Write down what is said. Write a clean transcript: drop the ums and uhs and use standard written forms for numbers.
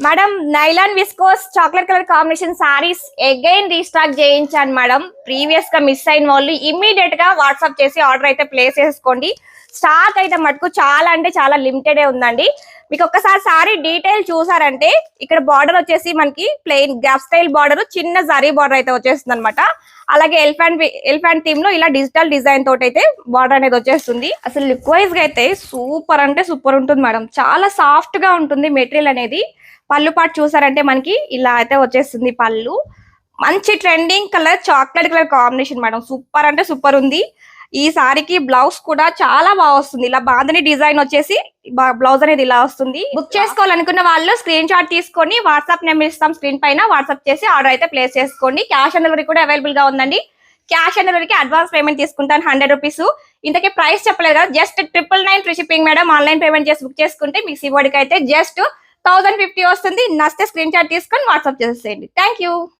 Madam nylon viscose chocolate colour combination saris again restock చేయించాను madam. Previous గా miss అయిన వాళ్ళు ఇమ్మీడియట్ గా వాట్సాప్ చేసి ఆర్డర్ అయితే ప్లేస్ చేసుకోండి. స్టాక్ అయితే మటుకు చాలా అంటే చాలా లిమిటెడే ఉందండి. మీకు ఒక్కసారి సారీ డీటెయిల్ చూసారంటే ఇక్కడ బార్డర్ వచ్చేసి మనకి ప్లెయిన్ గ్యాప్ స్టైల్ బార్డర్, చిన్న జరీ బార్డర్ అయితే వచ్చేస్తుంది అనమాట. అలాగే ఎలిఫెంట్ థీమ్ లో ఇలా డిజిటల్ డిజైన్ తోటి అయితే బార్డర్ అనేది వచ్చేస్తుంది. అసలు లుక్ వైజ్ గా అయితే సూపర్ అంటే సూపర్ ఉంటుంది మేడం. చాలా సాఫ్ట్ గా ఉంటుంది మెటీరియల్ అనేది. పళ్ళు పాటు చూసారంటే మనకి ఇలా అయితే వచ్చేస్తుంది పళ్ళు. మంచి trending colour chocolate colour combination madam. Super అంటే సూపర్ ఉంది. ఈ సారీకి బ్లౌజ్ కూడా చాలా బాగా వస్తుంది. ఇలా బాందని డిజైన్ వచ్చేసి బ్లౌజ్ అనేది ఇలా వస్తుంది. బుక్ చేసుకోవాలనుకున్న వాళ్ళు స్క్రీన్ షాట్ తీసుకొని వాట్సాప్ నెంబర్ ఇస్తాం స్క్రీన్ పైన, వాట్సాప్ చేసి ఆర్డర్ అయితే ప్లేస్ చేసుకోండి. క్యాష్ ఆన్ డెలివరీ కూడా అవైలబుల్ గా ఉందండి. క్యాష్ ఆన్ డెలివరీకి అడ్వాన్స్ పేమెంట్ తీసుకుంటాను 100 రూపీస్. ఇంతకీ ప్రైస్ చెప్పలేదు కదా, just 999 free shipping madam. Online payment చేసి బుక్ చేసుకుంటే మీకు సివోడికి అయితే జస్ట్ 1050 వస్తుంది. నచ్చితే స్క్రీన్ షాట్ తీసుకొని వాట్సాప్ చేసేయండి. Thank you.